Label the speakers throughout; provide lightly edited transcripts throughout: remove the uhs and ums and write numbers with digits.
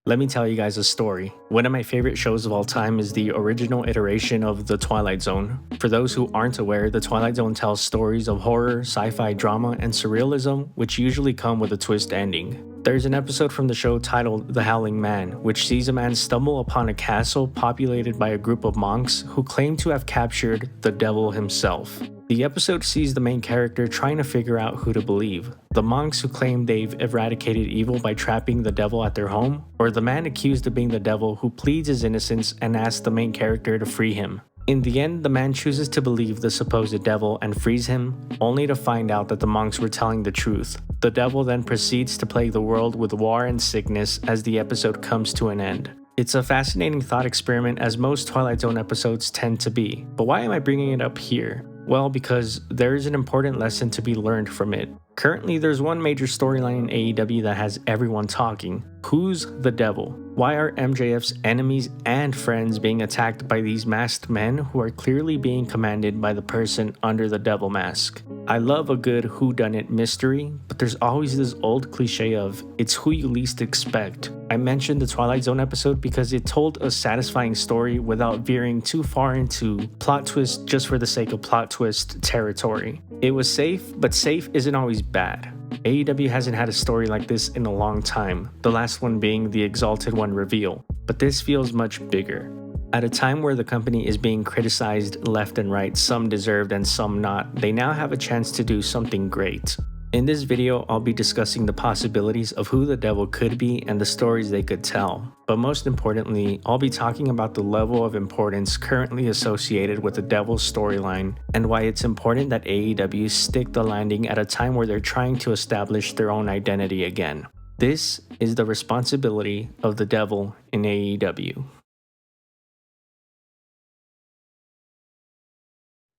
Speaker 1: Let me tell you guys a story. One of my favorite shows of all time is the original iteration of The Twilight Zone. For those who aren't aware, The Twilight Zone tells stories of horror, sci-fi drama, and surrealism, which usually come with a twist ending. There's an episode from the show titled The Howling Man, which sees a man stumble upon a castle populated by a group of monks who claim to have captured the devil himself. The episode sees the main character trying to figure out who to believe, the monks who claim they've eradicated evil by trapping the devil at their home, or the man accused of being the devil who pleads his innocence and asks the main character to free him. In the end, the man chooses to believe the supposed devil and frees him, only to find out that the monks were telling the truth. The devil then proceeds to plague the world with war and sickness as the episode comes to an end. It's a fascinating thought experiment, as most Twilight Zone episodes tend to be. But why am I bringing it up here? Well, because there is an important lesson to be learned from it. Currently, there's one major storyline in AEW that has everyone talking. Who's the devil? Why are MJF's enemies and friends being attacked by these masked men who are clearly being commanded by the person under the devil mask? I love a good whodunit mystery, but there's always this old cliche of, it's who you least expect. I mentioned the Twilight Zone episode because it told a satisfying story without veering too far into plot twist just for the sake of plot twist territory. It was safe, but safe isn't always bad. AEW hasn't had a story like this in a long time, the last one being the Exalted One reveal, but this feels much bigger. At a time where the company is being criticized left and right, some deserved and some not, they now have a chance to do something great. In this video, I'll be discussing the possibilities of who the devil could be and the stories they could tell. But most importantly, I'll be talking about the level of importance currently associated with the devil's storyline and why it's important that AEW stick the landing at a time where they're trying to establish their own identity again. This is the responsibility of the devil in AEW.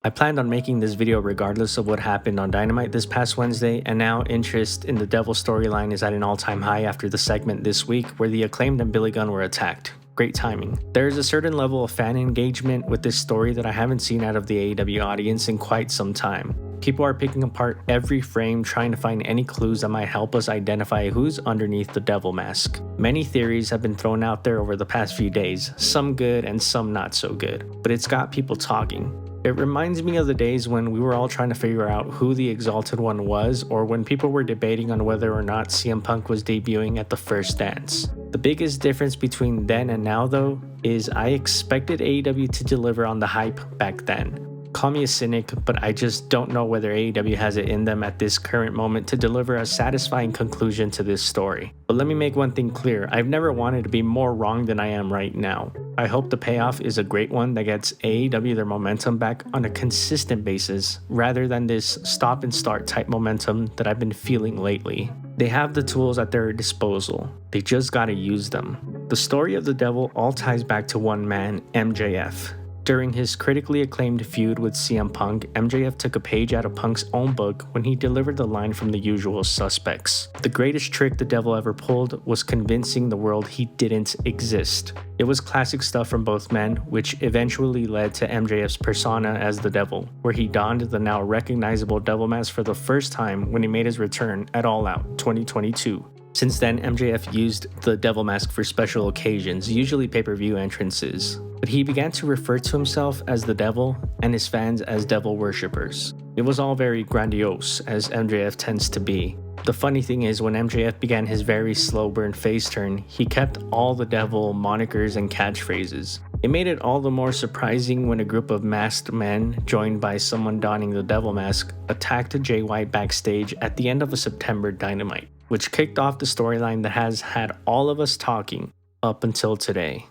Speaker 1: I planned on making this video regardless of what happened on Dynamite this past Wednesday, and now interest in the Devil storyline is at an all-time high after the segment this week where the Acclaimed and Billy Gunn were attacked. Great timing. There is a certain level of fan engagement with this story that I haven't seen out of the AEW audience in quite some time. People are picking apart every frame trying to find any clues that might help us identify who's underneath the devil mask. Many theories have been thrown out there over the past few days, some good and some not so good, but it's got people talking. It reminds me of the days when we were all trying to figure out who the Exalted One was, or when people were debating on whether or not CM Punk was debuting at the First Dance. The biggest difference between then and now, though, is I expected AEW to deliver on the hype back then. Call me a cynic, but I just don't know whether AEW has it in them at this current moment to deliver a satisfying conclusion to this story. But let me make one thing clear, I've never wanted to be more wrong than I am right now. I hope the payoff is a great one that gets AEW their momentum back on a consistent basis, rather than this stop and start type momentum that I've been feeling lately. They have the tools at their disposal, they just gotta use them. The story of the devil all ties back to one man, MJF. During his critically acclaimed feud with CM Punk, MJF took a page out of Punk's own book when he delivered the line from The Usual Suspects. The greatest trick the devil ever pulled was convincing the world he didn't exist. It was classic stuff from both men, which eventually led to MJF's persona as the devil, where he donned the now recognizable devil mask for the first time when he made his return at All Out 2022. Since then, MJF used the devil mask for special occasions, usually pay-per-view entrances. But he began to refer to himself as the devil and his fans as devil worshippers. It was all very grandiose, as MJF tends to be. The funny thing is, when MJF began his very slow burn face turn, he kept all the devil monikers and catchphrases. It made it all the more surprising when a group of masked men, joined by someone donning the devil mask, attacked Jay White backstage at the end of a September Dynamite, which kicked off the storyline that has had all of us talking up until today.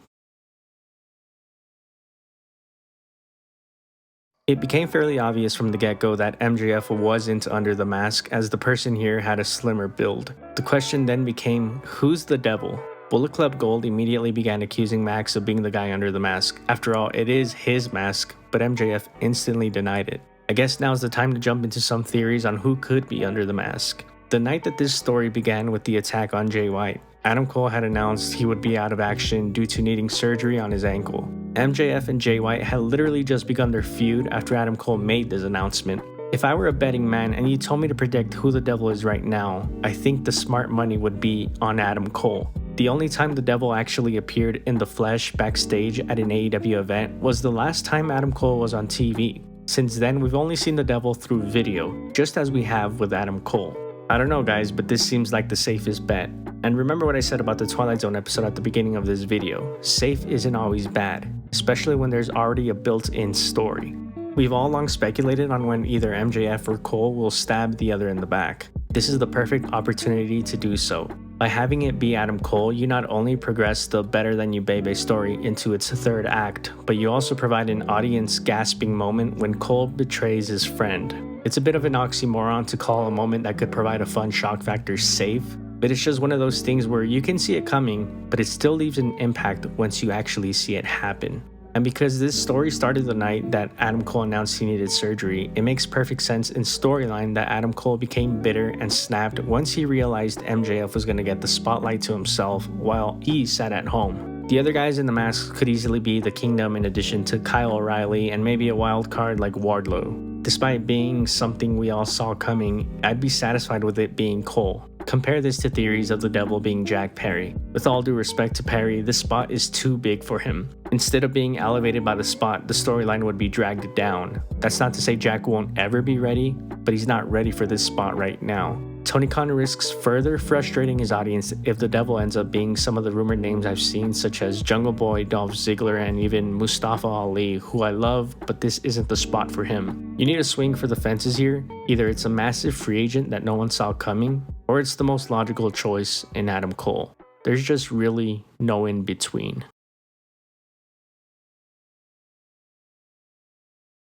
Speaker 1: It became fairly obvious from the get-go that MJF wasn't under the mask, as the person here had a slimmer build. The question then became, who's the devil? Bullet Club Gold immediately began accusing Max of being the guy under the mask. After all, it is his mask, but MJF instantly denied it. I guess now's the time to jump into some theories on who could be under the mask. The night that this story began with the attack on Jay White, Adam Cole had announced he would be out of action due to needing surgery on his ankle. MJF and Jay White had literally just begun their feud after Adam Cole made this announcement. If I were a betting man and you told me to predict who the devil is right now, I think the smart money would be on Adam Cole. The only time the Devil actually appeared in the flesh backstage at an AEW event was the last time Adam Cole was on TV. Since then, we've only seen the Devil through video, just as we have with Adam Cole. I don't know guys, but this seems like the safest bet. And remember what I said about the Twilight Zone episode at the beginning of this video. Safe isn't always bad, especially when there's already a built-in story. We've all long speculated on when either MJF or Cole will stab the other in the back. This is the perfect opportunity to do so. By having it be Adam Cole, you not only progress the Better Than You Baby story into its third act, but you also provide an audience gasping moment when Cole betrays his friend. It's a bit of an oxymoron to call a moment that could provide a fun shock factor safe, but it's just one of those things where you can see it coming, but it still leaves an impact once you actually see it happen. And because this story started the night that Adam Cole announced he needed surgery, it makes perfect sense in storyline that Adam Cole became bitter and snapped once he realized MJF was going to get the spotlight to himself while he sat at home. The other guys in the mask could easily be the Kingdom in addition to Kyle O'Reilly and maybe a wild card like Wardlow. Despite being something we all saw coming, I'd be satisfied with it being Cole. Compare this to theories of the Devil being Jack Perry. With all due respect to Perry, this spot is too big for him. Instead of being elevated by the spot, the storyline would be dragged down. That's not to say Jack won't ever be ready, but he's not ready for this spot right now. Tony Khan risks further frustrating his audience if the Devil ends up being some of the rumored names I've seen, such as Jungle Boy, Dolph Ziggler, and even Mustafa Ali, who I love, but this isn't the spot for him. You need to swing for the fences here. Either it's a massive free agent that no one saw coming, or it's the most logical choice in Adam Cole. There's just really no in between.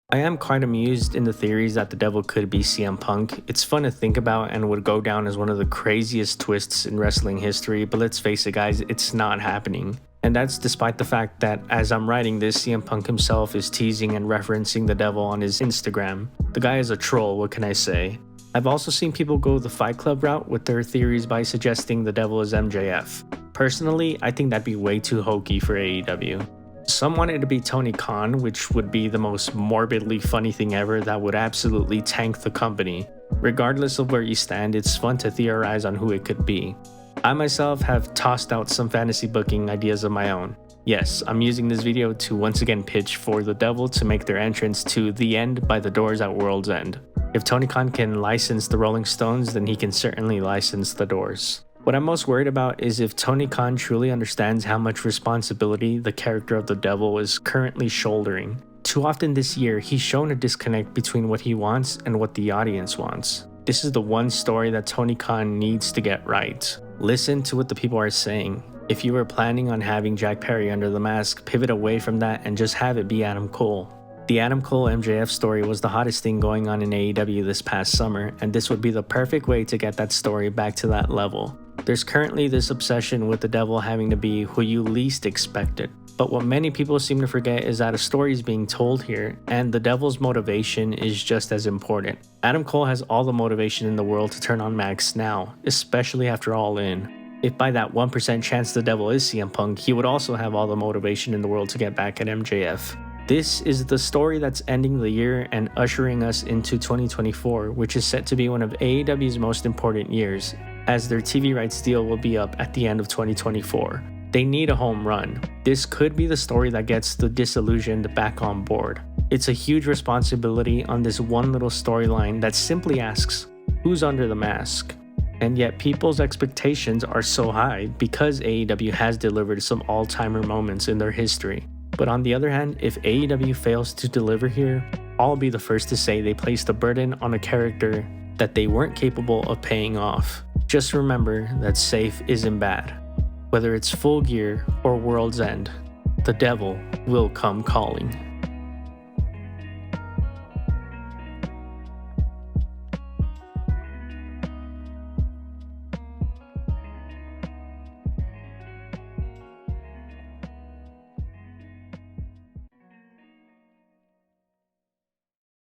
Speaker 1: I am quite amused in the theories that the Devil could be CM Punk. It's fun to think about and would go down as one of the craziest twists in wrestling history, but let's face it guys, it's not happening. And that's despite the fact that as I'm writing this, CM Punk himself is teasing and referencing the Devil on his Instagram. The guy is a troll, what can I say? I've also seen people go the Fight Club route with their theories by suggesting the Devil is MJF. Personally, I think that'd be way too hokey for AEW. Some want it to be Tony Khan, which would be the most morbidly funny thing ever that would absolutely tank the company. Regardless of where you stand, it's fun to theorize on who it could be. I myself have tossed out some fantasy booking ideas of my own. Yes, I'm using this video to once again pitch for the Devil to make their entrance to The End by the Doors at World's End. If Tony Khan can license the Rolling Stones, then he can certainly license the Doors. What I'm most worried about is if Tony Khan truly understands how much responsibility the character of the Devil is currently shouldering. Too often this year, he's shown a disconnect between what he wants and what the audience wants. This is the one story that Tony Khan needs to get right. Listen to what the people are saying. If you were planning on having Jack Perry under the mask, pivot away from that and just have it be Adam Cole. The Adam Cole MJF story was the hottest thing going on in AEW this past summer, and this would be the perfect way to get that story back to that level. There's currently this obsession with the Devil having to be who you least expected. But what many people seem to forget is that a story is being told here, and the Devil's motivation is just as important. Adam Cole has all the motivation in the world to turn on Max now, especially after All In. If by that 1% chance the Devil is CM Punk, he would also have all the motivation in the world to get back at MJF. This is the story that's ending the year and ushering us into 2024, which is set to be one of AEW's most important years, as their TV rights deal will be up at the end of 2024. They need a home run. This could be the story that gets the disillusioned back on board. It's a huge responsibility on this one little storyline that simply asks, who's under the mask? And yet people's expectations are so high because AEW has delivered some all-timer moments in their history. But on the other hand, if AEW fails to deliver here, I'll be the first to say they placed a burden on a character that they weren't capable of paying off. Just remember that safe isn't bad. Whether it's Full Gear or World's End, the Devil will come calling.